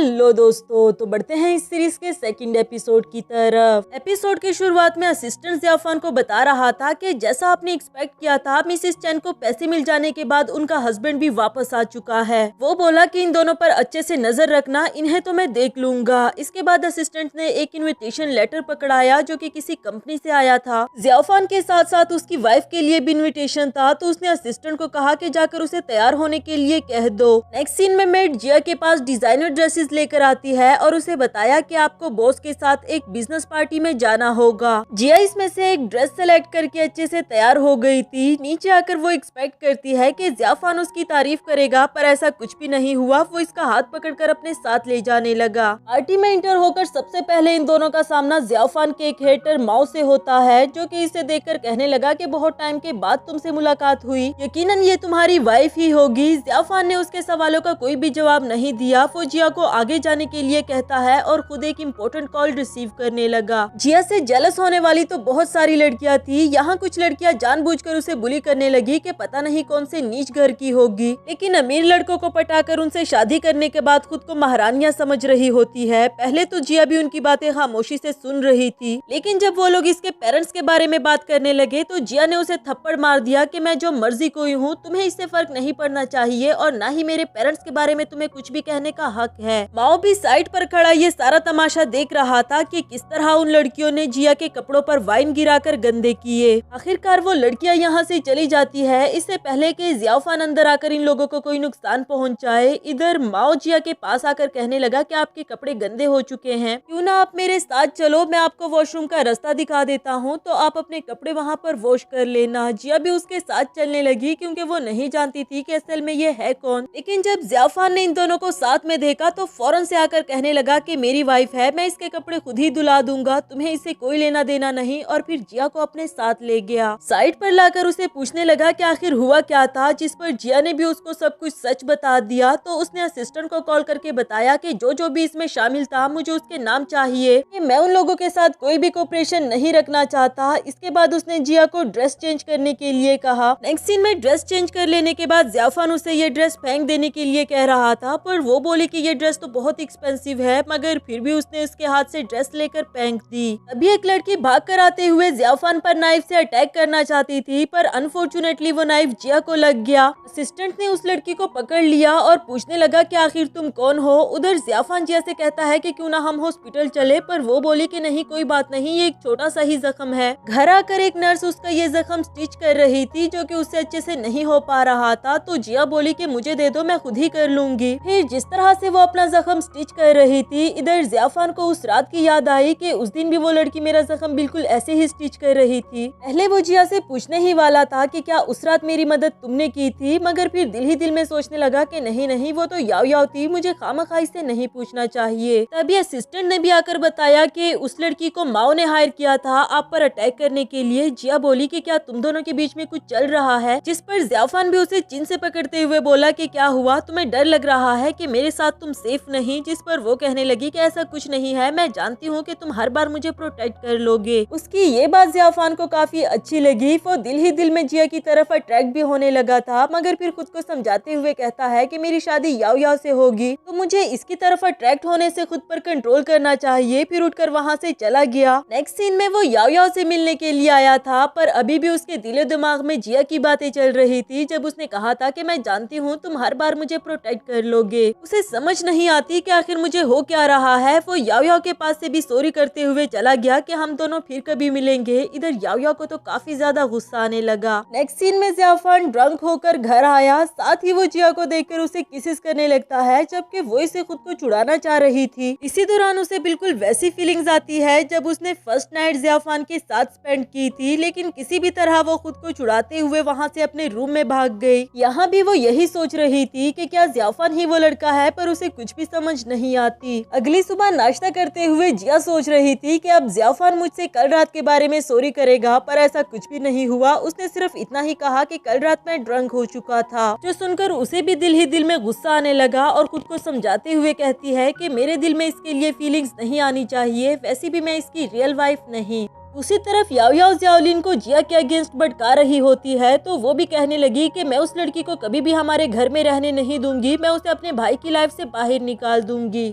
Hello दोस्तों, तो बढ़ते हैं इस सीरीज के सेकंड एपिसोड की तरफ। एपिसोड की शुरुआत में असिस्टेंट ज़ियाफान को बता रहा था कि जैसा आपने एक्सपेक्ट किया था, मिसिस चैन को पैसे मिल जाने के बाद उनका हस्बैंड भी वापस आ चुका है। वो बोला कि इन दोनों पर अच्छे से नजर रखना, इन्हें तो मैं देख लूंगा। इसके बाद असिस्टेंट ने एक इन्विटेशन लेटर पकड़ाया जो कि किसी कंपनी से आया था। ज़ियाफान के साथ साथ उसकी वाइफ के लिए भी इन्विटेशन था, तो उसने असिस्टेंट को कहा कि जाकर उसे तैयार होने के लिए कह दो। नेक्स्ट सीन में मेड जिया के पास डिजाइनर ड्रेसेस लेकर आती है और उसे बताया कि आपको बॉस के साथ एक बिजनेस पार्टी में जाना होगा। जिया इसमें से एक ड्रेस सेलेक्ट करके अच्छे से तैयार हो गई थी। नीचे आकर वो एक्सपेक्ट करती है कि ज़ियाफान उसकी तारीफ करेगा, पर ऐसा कुछ भी नहीं हुआ। वो इसका हाथ पकड़कर अपने साथ ले जाने लगा। पार्टी में एंटर होकर सबसे पहले इन दोनों का सामना ज़ियाफान के एक हेटर माओ से होता है, जो कि इसे देखकर कहने लगा कि बहुत टाइम के बाद तुमसे मुलाकात हुई, यकीनन ये तुम्हारी वाइफ ही होगी। ज़ियाफान ने उसके सवालों का कोई भी जवाब नहीं दिया। वो जिया को आगे जाने के लिए कहता है और खुद एक इम्पोर्टेंट कॉल रिसीव करने लगा। जिया से जेलस होने वाली तो बहुत सारी लड़कियां थी। यहाँ कुछ लड़कियां जानबूझकर उसे बुली करने लगी कि पता नहीं कौन से नीच घर की होगी, लेकिन अमीर लड़कों को पटाकर उनसे शादी करने के बाद खुद को महारानियां समझ रही होती है। पहले तो जिया भी उनकी बातें खामोशी से सुन रही थी, लेकिन जब वो लोग इसके पेरेंट्स के बारे में बात करने लगे तो जिया ने उसे थप्पड़ मार दिया कि मैं जो मर्जी कोई हूँ, तुम्हें इससे फर्क नहीं पड़ना चाहिए और न ही मेरे पेरेंट्स के बारे में तुम्हें कुछ भी कहने का हक है। माओ भी साइड पर खड़ा ये सारा तमाशा देख रहा था कि किस तरह उन लड़कियों ने जिया के कपड़ों पर वाइन गिराकर गंदे किए। आखिरकार वो लड़कियां यहाँ से चली जाती है, इससे पहले कि ज़ियाफान अंदर आकर इन लोगों को कोई नुकसान पहुँचाए। इधर माओ जिया के पास आकर कहने लगा कि आपके कपड़े गंदे हो चुके हैं, क्यों ना आप मेरे साथ चलो, मैं आपको वॉशरूम का रास्ता दिखा देता हूँ, तो आप अपने कपड़े वहाँ पर वॉश कर लेना। जिया भी उसके साथ चलने लगी, क्योंकि वो नहीं जानती थी कि असल में ये है कौन। लेकिन जब ज़ियाफान ने इन दोनों को साथ में देखा तो फौरन से आकर कहने लगा कि मेरी वाइफ है, मैं इसके कपड़े खुद ही धुला दूंगा, तुम्हें इससे कोई लेना देना नहीं। और फिर जिया को अपने साथ ले गया। साइड पर लाकर उसे पूछने लगा कि आखिर हुआ क्या था, जिस पर जिया ने भी उसको सब कुछ सच बता दिया। तो उसने असिस्टेंट को कॉल करके बताया कि जो भी इसमें शामिल था, मुझे उसके नाम चाहिए, कि मैं उन लोगों के साथ कोई भी कोऑपरेशन नहीं रखना चाहता। इसके बाद उसने जिया को ड्रेस चेंज करने के लिए कहा। नेक्स्ट सीन में ड्रेस चेंज कर लेने के बाद ज़ियाफान उसे ये ड्रेस फेंक देने के लिए कह रहा था, पर वो बोली कि ये ड्रेस तो बहुत एक्सपेंसिव है, मगर फिर भी उसने उसके हाथ से ड्रेस लेकर फेंक दी। अभी एक लड़की भाग कर आते हुए ज़ियाफान पर नाइफ से अटैक करना चाहती थी, पर अनफॉर्चुनेटली वो नाइफ जिया को लग गया। असिस्टेंट ने उस लड़की को पकड़ लिया और पूछने लगा कि आखिर तुम कौन हो। उधर ज़ियाफान जिया से कहता है कि क्यों ना हम हॉस्पिटल चले, पर वो बोली कि नहीं, कोई बात नहीं, ये एक छोटा सा ही जख्म है। घर आकर एक नर्स उसका ये जख्म स्टिच कर रही थी, जो कि उससे अच्छे से नहीं हो पा रहा था। तो जिया बोली कि मुझे दे दो, मैं खुद ही कर लूंगी। फिर जिस तरह से वो अपना जख्म स्टिच कर रही थी, इधर ज़ियाफान को उस रात की याद आई कि उस दिन भी वो लड़की मेरा जख्म बिल्कुल ऐसे ही स्टिच कर रही थी। पहले वो जिया से पूछने ही वाला था कि क्या उस रात मेरी मदद तुमने की थी, मगर फिर दिल ही दिल में सोचने लगा कि नहीं, वो तो याव याव थी, मुझे खामखाई से नहीं पूछना चाहिए। तभी असिस्टेंट ने भी आकर बताया कि उस लड़की को माओ ने हायर किया था आप पर अटैक करने के लिए। जिया बोली कि क्या तुम दोनों के बीच में कुछ चल रहा है, जिस पर ज़ियाफान भी उसे चिन से पकड़ते हुए बोला कि क्या हुआ, तुम्हें डर लग रहा है कि मेरे साथ तुम सेफ नहीं। जिस पर वो कहने लगी कि ऐसा कुछ नहीं है, मैं जानती हूँ कि तुम हर बार मुझे प्रोटेक्ट कर लोगे। उसकी ये बात ज़ियाफान को काफी अच्छी लगी। वो दिल ही दिल में जिया की तरफ अट्रैक्ट भी होने लगा था, मगर फिर खुद को समझाते हुए कहता है कि मेरी शादी याव याव से होगी, तो मुझे इसकी तरफ अट्रैक्ट होने से खुद पर कंट्रोल करना चाहिए। फिर उठकर वहाँ से चला गया। नेक्स्ट सीन में वो याव याव से मिलने के लिए आया था, पर अभी भी उसके दिलो दिमाग में जिया की बातें चल रही थी, जब उसने कहा था कि मैं जानती हूँ तुम हर बार मुझे प्रोटेक्ट कर लोगे। उसे समझ नहीं आती कि आखिर मुझे हो क्या रहा है। वो याव याव के पास से भी सॉरी करते हुए चला गया कि हम दोनों फिर कभी मिलेंगे। इधर याव याव को तो काफी ज्यादा गुस्सा आने लगा। नेक्स्ट सीन में ज़ियाफान ड्रंक होकर घर आया, साथ ही वो जिया को देखकर उसे किसेस करने लगता है, जबकि वो इसे खुद को छुड़ाना चाह रही थी। इसी दौरान उसे बिल्कुल वैसी फीलिंग्स आती है जब उसने फर्स्ट नाइट ज़ियाफान के साथ स्पेंड की थी, लेकिन किसी भी तरह वो खुद को छुड़ाते हुए वहाँ से अपने रूम में भाग गई। यहाँ भी वो यही सोच रही थी कि क्या ज़ियाफान ही वो लड़का है, पर उसे कुछ भी समझ नहीं आती। अगली सुबह नाश्ता करते हुए जिया सोच रही थी कि अब ज़ियाफान मुझसे कल रात के बारे में सॉरी करेगा, पर ऐसा कुछ भी नहीं हुआ। उसने सिर्फ इतना ही कहा कि कल रात मैं ड्रंक हो चुका था, जो सुनकर उसे भी दिल ही दिल में गुस्सा आने लगा और खुद को समझाते हुए कहती है कि मेरे दिल में इसके लिए फीलिंग्स नहीं आनी चाहिए, वैसे भी मैं इसकी रियल वाइफ नहीं। दूसरी तरफ याओ याओ ज़ियाओलिन को जिया के अगेंस्ट भड़का रही होती है, तो वो भी कहने लगी कि मैं उस लड़की को कभी भी हमारे घर में रहने नहीं दूंगी, मैं उसे अपने भाई की लाइफ से बाहर निकाल दूंगी।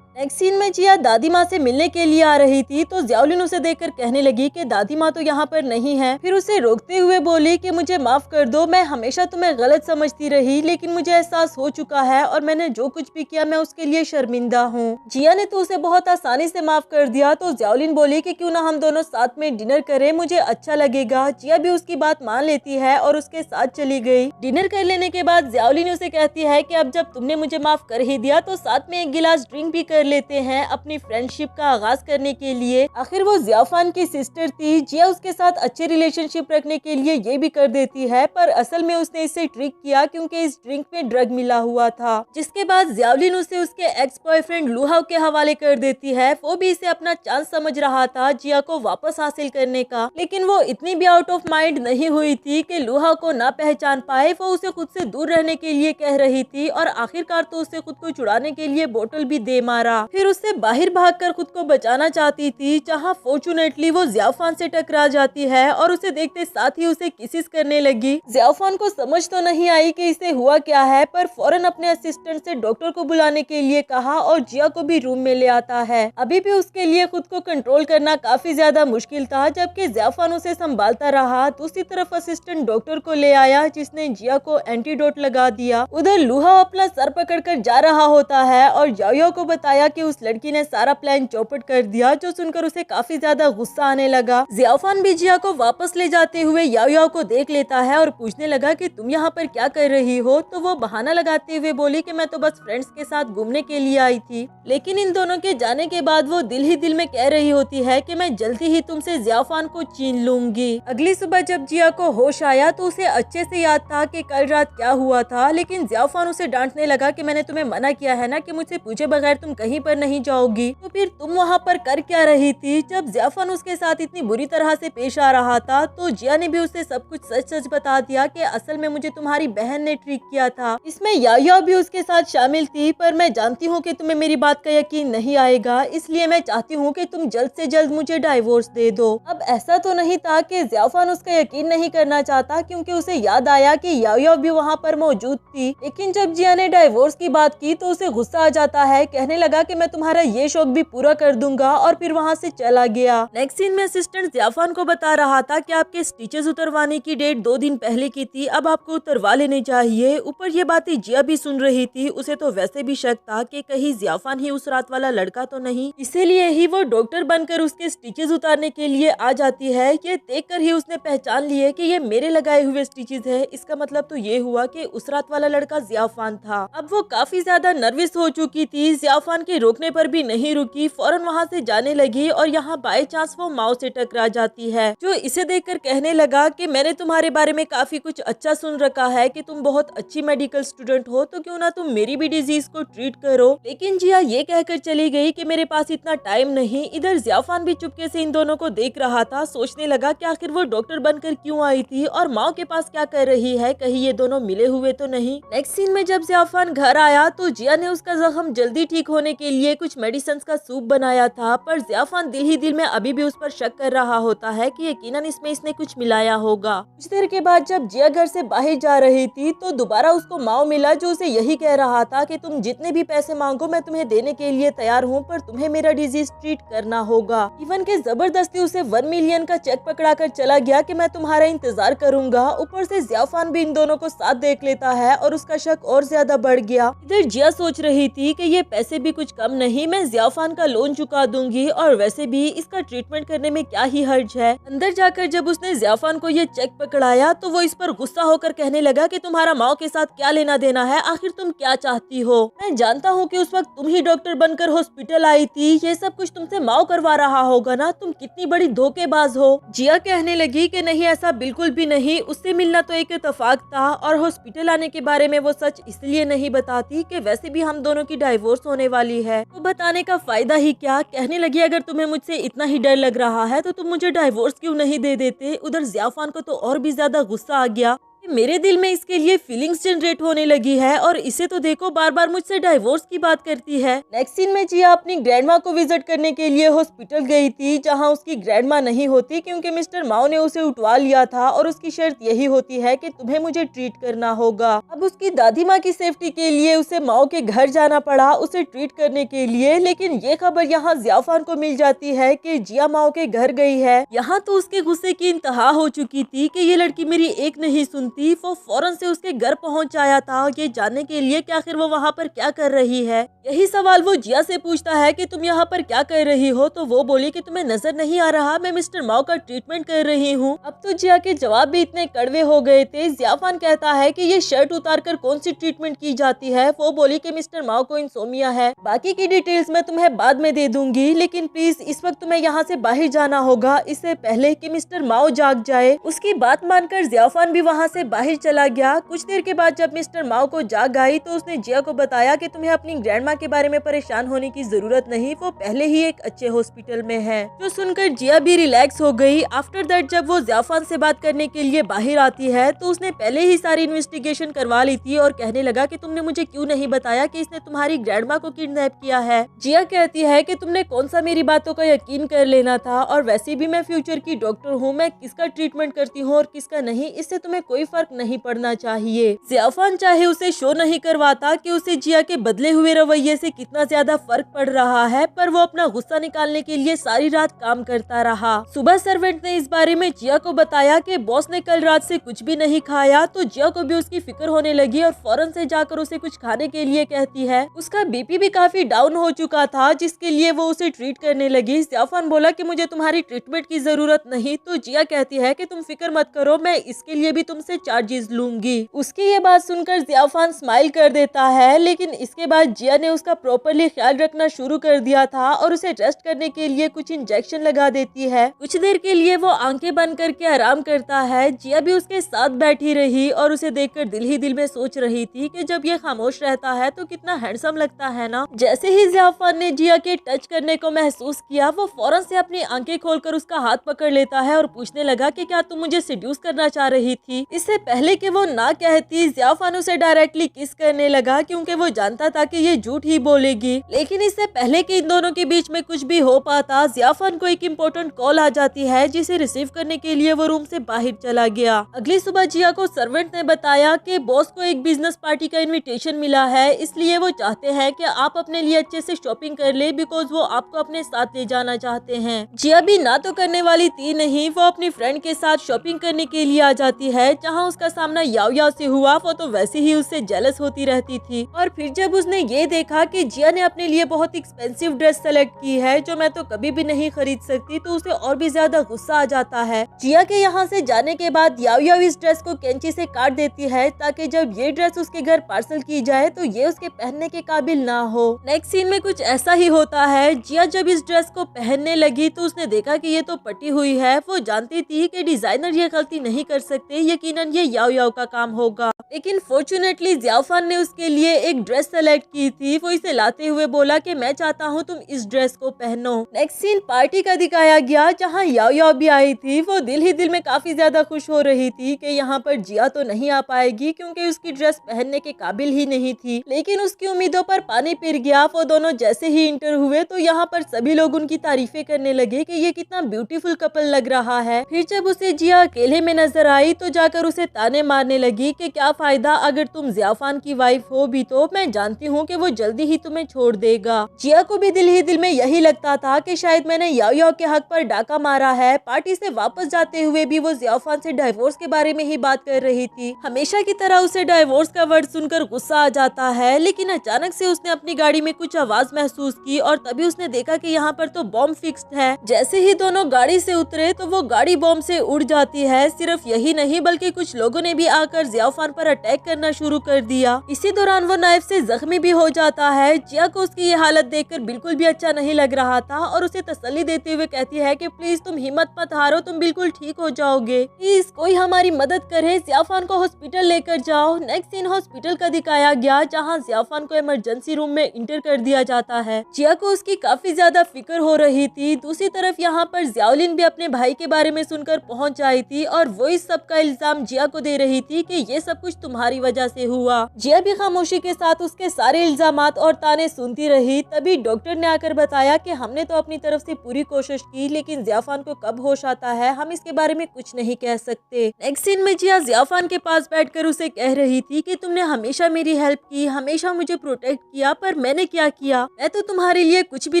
नेक्स्ट सीन में जिया दादी माँ से मिलने के लिए आ रही थी तो ज़ियाओलिन उसे देखकर कहने लगी कि दादी माँ तो यहाँ पर नहीं है। फिर उसे रोकते हुए बोली कि मुझे माफ कर दो, मैं हमेशा तुम्हें गलत समझती रही, लेकिन मुझे एहसास हो चुका है और मैंने जो कुछ भी किया मैं उसके लिए शर्मिंदा हूँ। जिया ने तो उसे बहुत आसानी से माफ कर दिया तो ज़ियाओलिन बोली कि क्यों ना हम दोनों साथ में डिनर करें, मुझे अच्छा लगेगा। जिया भी उसकी बात मान लेती है और उसके साथ चली गई। डिनर कर लेने के बाद ज़ियाओलिन उसे कहती है कि अब जब तुमने मुझे माफ कर ही दिया तो साथ में एक गिलास ड्रिंक भी कर लेते हैं अपनी फ्रेंडशिप का आगाज करने के लिए। आखिर वो ज़ियाफान की सिस्टर थी। जिया उसके साथ अच्छे रिलेशनशिप रखने के लिए ये भी कर देती है, पर असल में उसने इससे ट्रिक किया क्योंकि इस ड्रिंक में ड्रग मिला हुआ था। जिसके बाद ज़ियाओलिन उसे उसके एक्स बॉयफ्रेंड लुहाओ के हवाले कर देती है। वो भी इसे अपना चांस समझ रहा था जिया को वापस हासिल करने का, लेकिन वो इतनी भी आउट ऑफ माइंड नहीं हुई थी कि लुहाओ को ना पहचान पाए। वो उसे खुद से दूर रहने के लिए कह रही थी और आखिरकार तो उसे खुद को छुड़ाने के लिए बोतल भी दे मारा। फिर उससे बाहर भागकर खुद को बचाना चाहती थी, जहां फॉर्चुनेटली वो ज़ियाफान से टकरा जाती है और उसे देखते साथ ही उसे किसिस करने लगी। ज़ियाफान को समझ तो नहीं आई कि इसे हुआ क्या है, पर फौरन अपने असिस्टेंट से डॉक्टर को बुलाने के लिए कहा और जिया को भी रूम में ले आता है। अभी भी उसके लिए खुद को कंट्रोल करना काफी ज्यादा मुश्किल था, जबकि ज़ियाफान उसे संभालता रहा। दूसरी तरफ असिस्टेंट डॉक्टर को ले आया जिसने जिया को एंटीडोट लगा दिया। उधर लुहा अपना सर पकड़कर जा रहा होता है और याओ को बताया कि उस लड़की ने सारा प्लान चौपट कर दिया, जो सुनकर उसे काफी ज्यादा गुस्सा आने लगा। ज़ियाफान भी जिया को वापस ले जाते हुए याओ को देख लेता है और पूछने लगा कि तुम यहाँ पर क्या कर रही हो। तो वो बहाना लगाते हुए बोली कि मैं तो बस फ्रेंड्स के साथ घूमने के लिए आई थी। लेकिन इन दोनों के जाने के बाद वो दिल ही दिल में कह रही होती है कि मैं जल्दी ही तुमसे ज़ियाफान को छीन लूंगी। अगली सुबह जब जिया को होश आया तो उसे अच्छे से याद था कि कल रात क्या हुआ था, लेकिन ज़ियाफान उसे डांटने लगा कि मैंने तुम्हें मना किया है ना कि मुझसे पूछे बगैर तुम कहीं पर नहीं जाओगी, तो फिर तुम वहाँ पर कर क्या रही थी। जब ज़ियाफान उसके साथ इतनी बुरी तरह से पेश आ रहा था तो जिया ने भी उसे सब कुछ सच सच बता दिया कि असल में मुझे तुम्हारी बहन ने ट्रिक किया था। इसमें याओ भी उसके साथ शामिल थी, पर मैं जानती हूँ कि तुम्हें मेरी बात का यकीन नहीं आएगा, इसलिए मैं चाहती हूँ कि तुम जल्द से जल्द मुझे डाइवोर्स दे दो। अब ऐसा तो नहीं था कि ज़ियाफान उसका यकीन नहीं करना चाहता, क्योंकि उसे याद आया कि याओ भी वहाँ पर मौजूद थी। लेकिन जब जिया ने डाइवोर्स की बात की तो उसे गुस्सा आ जाता है, कहने लगा कि मैं तुम्हारा ये शौक भी पूरा कर दूंगा, और फिर वहाँ से चला गया। नेक्स्ट सीन में असिस्टेंट ज़ियाफान को बता रहा था कि आपके स्टिचेस उतरवाने की डेट 2 दिन पहले की थी, अब आपको उतरवा लेने चाहिए। ऊपर ये बातें जिया भी सुन रही थी। उसे तो वैसे भी शक था कि कहीं ज़ियाफान ही उस रात वाला लड़का तो नहीं, इसीलिए ही वो डॉक्टर बनकर उसके स्टिचेस उतारने के लिए आ जाती है। ये देखकर ही उसने पहचान लिए कि ये मेरे लगाए हुए स्टिचेस है। इसका मतलब तो ये हुआ कि उस रात वाला लड़का ज़ियाफान था। अब वो काफी ज्यादा नर्वस हो चुकी थी। ज़ियाफान के रोकने पर भी नहीं रुकी, फौरन वहाँ से जाने लगी और यहाँ बाय चांस वो माओ से टकरा जाती है, जो इसे देखकर कहने लगा कि मैंने तुम्हारे बारे में काफी कुछ अच्छा सुन रखा है कि तुम बहुत अच्छी मेडिकल स्टूडेंट हो, तो क्यों ना तुम मेरी भी डिजीज को ट्रीट करो। लेकिन जिया ये कहकर चली गई कि मेरे पास इतना टाइम नहीं। इधर ज़ियाफान भी चुपके से इन दोनों को देख रहा था, सोचने लगा कि आखिर वो डॉक्टर बनकर क्यों आई थी और माओ के पास क्या कर रही है, कहीं ये दोनों मिले हुए तो नहीं। नेक्स्ट सीन में जब ज़ियाफान घर आया तो जिया ने उसका जख्म जल्दी ठीक होने के लिए कुछ मेडिसिन का सूप बनाया था, पर ज़ियाफान दिल ही दिल में अभी भी उस पर शक कर रहा होता है कि यकीनन इसमें इसने कुछ मिलाया होगा। कुछ देर के बाद जब जिया घर से बाहर जा रही थी तो दोबारा उसको माओ मिला, जो उसे यही कह रहा था कि तुम जितने भी पैसे मांगो मैं तुम्हें देने के लिए तैयार हूँ, पर तुम्हें मेरा डिजीज ट्रीट करना होगा। इवन के जबरदस्ती उसे 1 मिलियन का चेक पकड़ा कर चला गया कि मैं तुम्हारा इंतजार करूंगा। ऊपर से ज़ियाफान भी इन दोनों को साथ देख लेता है और उसका शक और ज्यादा बढ़ गया। इधर जिया सोच रही थी कि ये पैसे भी कुछ कम नहीं, मैं ज़ियाफान का लोन चुका दूंगी और वैसे भी इसका ट्रीटमेंट करने में क्या ही हर्ज है। अंदर जाकर जब उसने ज़ियाफान को ये चेक पकड़ाया तो वो इस पर गुस्सा होकर कहने लगा कि तुम्हारा माओ के साथ क्या लेना देना है, आखिर तुम क्या चाहती हो। मैं जानता हूँ कि उस वक्त तुम ही डॉक्टर बनकर हॉस्पिटल आई थी, ये सब कुछ तुमसे माओ करवा रहा होगा ना, तुम कितनी बड़ी धोखेबाज हो। जिया कहने लगी कि नहीं, ऐसा बिल्कुल भी नहीं, उससे मिलना तो एक इत्तेफाक था और हॉस्पिटल आने के बारे में वो सच इसलिए नहीं बताती कि वैसे भी हम दोनों की डाइवोर्स होने वाली है, तो बताने का फायदा ही क्या। कहने लगी अगर तुम्हें मुझसे इतना ही डर लग रहा है तो तुम मुझे डाइवोर्स क्यों नहीं दे देते। उधर ज़ियाफान को तो और भी ज्यादा गुस्सा आ गया। मेरे दिल में इसके लिए फीलिंग्स जनरेट होने लगी है और इसे तो देखो बार बार मुझसे डाइवोर्स की बात करती है। नेक्स्ट सीन में जिया अपनी ग्रैंडमा को विजिट करने के लिए हॉस्पिटल गई थी, जहां उसकी ग्रैंडमा नहीं होती क्योंकि मिस्टर माओ ने उसे उठवा लिया था और उसकी शर्त यही होती है कि तुम्हें मुझे ट्रीट करना होगा। अब उसकी दादी माँ की सेफ्टी के लिए उसे माओ के घर जाना पड़ा उसे ट्रीट करने के लिए, लेकिन ये खबर यहाँ जियाफान को मिल जाती है कि जिया माओ के घर गई है। यहाँ तो उसके गुस्से की इंतहा हो चुकी थी कि ये लड़की मेरी एक नहीं सुनती। वो फौरन से उसके घर पहुँच आया था ये जानने के लिए कि आखिर वो वहाँ पर क्या कर रही है। यही सवाल वो जिया से पूछता है कि तुम यहाँ पर क्या कर रही हो, तो वो बोली कि तुम्हें नजर नहीं आ रहा मैं मिस्टर माओ का ट्रीटमेंट कर रही हूँ। अब तो जिया के जवाब भी इतने कड़वे हो गए थे। जियाफान कहता है कि ये शर्ट उतार कर कौन सी ट्रीटमेंट की जाती है। वो बोली कि मिस्टर माओ को इंसोमिया है, बाकी की डिटेल्स मैं तुम्हें बाद में दे दूंगी, लेकिन प्लीज इस वक्त तुम्हें यहाँ से बाहर जाना होगा इससे पहले कि मिस्टर माओ जाग जाए। उसकी बात मानकर जियाफान भी वहाँ से बाहर चला गया। कुछ देर के बाद जब मिस्टर माओ को जाग आई तो उसने जिया को बताया कि तुम्हें अपनी ग्रैंडमा के बारे में परेशान होने की जरूरत नहीं, वो पहले ही एक अच्छे हॉस्पिटल में है। जो सुनकर जिया भी रिलैक्स हो गई। आफ्टर दैट जब वो जियाफान से बात करने के लिए बाहर आती है तो उसने पहले ही सारी इन्वेस्टिगेशन करवा ली थी और कहने लगा कि तुमने मुझे क्यों नहीं बताया कि इसने तुम्हारी ग्रैंडमा को किडनैप किया है। जिया कहती है कि तुमने कौन सा मेरी बातों का यकीन कर लेना था, और वैसे भी मैं फ्यूचर की डॉक्टर हूँ, मैं किसका ट्रीटमेंट करती हूँ और किसका नहीं इससे तुम्हें कोई फर्क नहीं पड़ना चाहिए। जियाफान चाहे उसे शो नहीं करवाता कि उसे जिया के बदले हुए रवैये से कितना ज्यादा फर्क पड़ रहा है, पर वो अपना गुस्सा निकालने के लिए सारी रात काम करता रहा। सुबह सर्वेंट ने इस बारे में जिया को बताया कि बॉस ने कल रात से कुछ भी नहीं खाया, तो जिया को भी उसकी फिक्र होने लगी और फौरन से जाकर उसे कुछ खाने के लिए कहती है। उसका बीपी भी काफी डाउन हो चुका था जिसके लिए वो उसे ट्रीट करने लगी। जियाफान बोला कि मुझे तुम्हारी ट्रीटमेंट की जरूरत नहीं, तो जिया कहती है कि तुम फिक्र मत करो, मैं इसके लिए भी तुमसे चार्जेस लूंगी। उसकी ये बात सुनकर जियाफान स्माइल कर देता है, लेकिन इसके बाद जिया ने उसका प्रॉपरली ख्याल रखना शुरू कर दिया था और उसे रेस्ट करने के लिए कुछ इंजेक्शन लगा देती है। कुछ देर के लिए वो आंखें बंद करके आराम करता है। जिया भी उसके साथ बैठी रही और उसे देखकर दिल ही दिल में सोच रही थी कि जब ये खामोश रहता है तो कितना हैंडसम लगता है ना। जैसे ही जियाफान ने जिया के टच करने को महसूस किया, वो फौरन से अपनी आंखें खोलकर उसका हाथ पकड़ लेता है और पूछने लगा कि क्या तुम मुझे सेड्यूस करना चाह रही थी। इससे पहले कि वो ना कहती, जियाफान उसे डायरेक्टली किस करने लगा क्योंकि वो जानता था कि ये झूठ ही बोलेगी। लेकिन इससे पहले कि इन दोनों के बीच में कुछ भी हो पाता, जियाफान को एक इम्पोर्टेंट कॉल आ जाती है जिसे रिसीव करने के लिए वो रूम से बाहर चला गया। अगली सुबह जिया को सर्वेंट ने बताया कि बॉस को एक बिजनेस पार्टी का इनविटेशन मिला है, इसलिए वो चाहते हैं कि आप अपने लिए अच्छे से शॉपिंग कर ले, बिकॉज वो आपको अपने साथ ले जाना चाहते हैं। जिया भी ना तो करने वाली थी नहीं, वो अपनी फ्रेंड के साथ शॉपिंग करने के लिए आ जाती है। जहाँ उसका सामना याओ याओ से हुआ, वो तो वैसे ही उससे जेलस होती रहती थी। और फिर जब उसने ये देखा कि जिया ने अपने लिए बहुत एक्सपेंसिव ड्रेस सेलेक्ट की है जो मैं तो कभी भी नहीं खरीद सकती, तो उसे और भी ज्यादा गुस्सा आ जाता है। जिया के यहाँ से जाने के बाद याओ याओ इस ड्रेस को कैंची से काट देती है ताकि जब ये ड्रेस उसके घर पार्सल की जाए तो ये उसके पहनने के काबिल ना हो। नेक्स्ट सीन में कुछ ऐसा ही होता है। जिया जब इस ड्रेस को पहनने लगी तो उसने देखा कि ये तो पटी हुई है। वो जानती थी कि डिजाइनर ये गलती नहीं कर सकते, यकीनन ये याओ याओ का काम होगा, लेकिन फॉर्चुनेटली जियाफान ने उसके लिए एक ड्रेस सेलेक्ट की थी। वो इसे लाते हुए बोला कि मैं चाहता हूँ तुम इस ड्रेस को पहनो। नेक्स्ट सीन पार्टी का दिखाया गया जहाँ याओ याओ भी आई थी। वो दिल ही दिल में काफी ज्यादा खुश हो रही थी कि यहाँ पर जिया तो नहीं आ पाएगी क्योंकि उसकी ड्रेस पहनने के काबिल ही नहीं थी, लेकिन उसकी उम्मीदों पर पानी फिर गया। वो दोनों जैसे ही इंटर हुए तो यहाँ पर सभी लोग उनकी तारीफें करने लगे कि ये कितना ब्यूटीफुल कपल लग रहा है। फिर जब उसे जिया अकेले में नजर आई तो जाकर उसे ताने मारने लगी कि क्या फायदा अगर तुम जियाफान की वाइफ हो भी, तो मैं जानती हूँ कि वो जल्दी ही तुम्हें छोड़ देगा। जिया को भी दिल ही दिल में यही लगता था कि शायद मैंने याओ याओ के हक पर डाका मारा है। पार्टी से वापस जाते हुए भी वो जियाफान से डाइवोर्स के बारे में ही बात कर रही थी। हमेशा की तरह उसे डाइवोर्स का वर्ड सुनकर गुस्सा आ जाता है, लेकिन अचानक से उसने अपनी गाड़ी में कुछ आवाज महसूस की और तभी उसने देखा कि यहाँ पर तो बॉम्ब फिक्स्ड है। जैसे ही दोनों गाड़ी से उतरे तो वो गाड़ी बॉम्ब से उड़ जाती है। सिर्फ यही नहीं बल्कि कुछ लोगों ने भी आकर जियाफान पर अटैक करना शुरू कर दिया। इसी दौरान वो नाइफ से जख्मी भी हो जाता है। जिया को उसकी ये हालत देखकर बिल्कुल भी अच्छा नहीं लग रहा था और उसे तसल्ली देते हुए कहती है कि प्लीज तुम हिम्मत मत हारो, तुम बिल्कुल ठीक हो जाओगे, प्लीज कोई हमारी मदद करे, जियाफान को हॉस्पिटल लेकर जाओ। नेक्स्ट सीन हॉस्पिटल का दिखाया गया जहाँ जियाफान को इमरजेंसी रूम में इंटर कर दिया जाता है। जिया को उसकी काफी ज्यादा फिक्र हो रही थी। दूसरी तरफ यहाँ पर जियाओलिन भी अपने भाई के बारे में सुनकर पहुँच आई थी और वो इस सब का इल्जाम जिया को दे रही थी कि ये सब कुछ तुम्हारी वजह से हुआ। जिया भी खामोशी के साथ उसके सारे इल्जामात और ताने सुनती रही। तभी डॉक्टर ने आकर बताया कि हमने तो अपनी तरफ से पूरी कोशिश की, लेकिन जियाफान को कब होश आता है हम इसके बारे में कुछ नहीं कह सकते। नेक्स्ट सीन में जिया जियाफान के पास बैठकर उसे कह रही थी कि तुमने हमेशा मेरी हेल्प की, हमेशा मुझे प्रोटेक्ट किया, पर मैंने क्या किया? मैं तो तुम्हारे लिए कुछ भी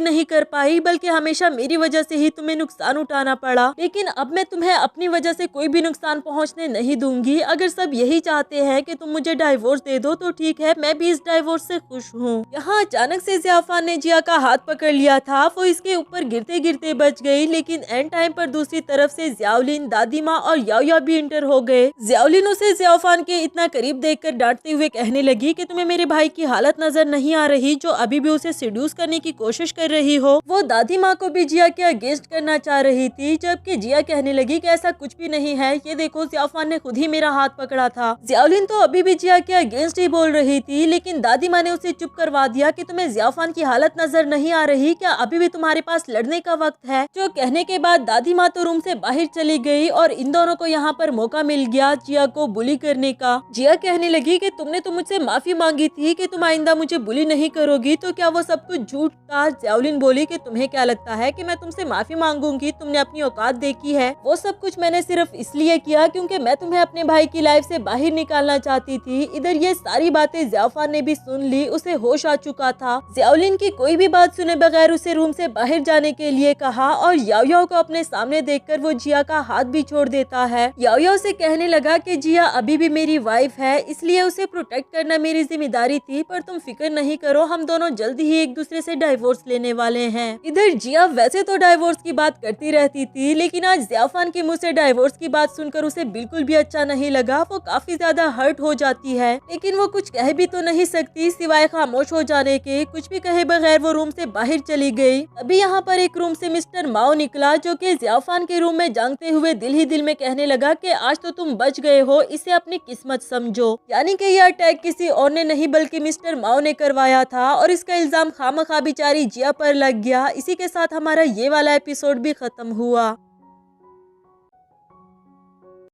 नहीं कर पाई, बल्कि हमेशा मेरी वजह से ही तुम्हें नुकसान उठाना पड़ा। लेकिन अब मैं तुम्हें अपनी वजह से कोई भी नुकसान पहुंचने नहीं दूंगी। अगर सब यही चाहते हैं कि तुम मुझे डाइवोर्स दे दो तो ठीक है, मैं भी इस डाइवोर्स से खुश हूँ। यहाँ अचानक से जियाफान ने जिया का हाथ पकड़ लिया था। वो इसके ऊपर गिरते गिरते बच गई, लेकिन एंड टाइम पर दूसरी तरफ से जियाओलिन, दादी माँ और याओया भी इंटर हो गए। जियाओलिन उसे जियाफान के इतना करीब देखकर डांटते हुए कहने लगी कि तुम्हें मेरे भाई की हालत नजर नहीं आ रही जो अभी भी उसे सेड्यूस करने की कोशिश कर रही हो। वो दादी माँ को भी जिया के अगेंस्ट करना चाह रही थी, जबकि जिया कहने लगी कि ऐसा कुछ भी नहीं है, ये देखो जियाफान ने खुद ही मेरा हाथ पकड़ा था। जियाओलिन तो अभी भी जिया के अगेंस्ट ही बोल रही थी, लेकिन दादी माँ ने उसे चुप करवा दिया कि तुम्हें जियाफान की हालत नजर नहीं आ रही क्या? अभी भी तुम्हारे पास लड़ने का वक्त है। जो कहने के बाद दादी माँ तो रूम से बाहर चली गई और इन दोनों को यहाँ पर मौका मिल गया जिया को बुली करने का। जिया कहने लगी कि तुमने तो मुझसे माफी मांगी थी कि तुम आइंदा मुझे बुली नहीं करोगी, तो क्या वो सब कुछ झूठ था? जियाओलिन बोली कि तुम्हें क्या लगता है कि मैं तुमसे माफी मांगूंगी? तुमने अपनी औकात देखी है? वो सब कुछ मैंने सिर्फ इसलिए किया क्योंकि मैं तुम्हें अपने भाई की लाइफ से बाहर निकालना चाहती थी। इधर ये सारी बातें जियाफान ने भी सुन ली, उसे होश आ चुका था। जियाओलिन की कोई भी बात सुने बगैर उसे रूम से बाहर जाने के लिए कहा और याओया को अपने सामने देखकर वो जिया का हाथ भी छोड़ देता है। याओया उसे कहने लगा कि जिया अभी भी मेरी वाइफ है, इसलिए उसे प्रोटेक्ट करना मेरी जिम्मेदारी थी, पर तुम फिक्र नहीं करो, हम दोनों जल्दी ही एक दूसरे से डाइवोर्स लेने वाले हैं। इधर जिया वैसे तो डाइवोर्स की बात करती रहती थी, लेकिन आज जियाफान के मुंह से डाइवोर्स की बात सुनकर उसे बिल्कुल भी अच्छा नहीं लगा। वो काफी ज्यादा हर्ट हो जाती है, लेकिन वो कुछ कह भी तो नहीं सकती सिवाय खामोश हो जाने के। कुछ भी कहे बगैर वो रूम से बाहर चली गई। अभी यहाँ पर एक रूम से मिस्टर माओ निकला, जो कि जियाफान के रूम में जांगते हुए दिल ही दिल में कहने लगा कि आज तो तुम बच गए हो, इसे अपनी किस्मत समझो। यानी कि यह अटैक किसी और ने नहीं बल्कि मिस्टर माओ ने करवाया था और इसका इल्जाम खामखा बेचारी जिया पर लग गया। इसी के साथ हमारा ये वाला एपिसोड भी खत्म हुआ।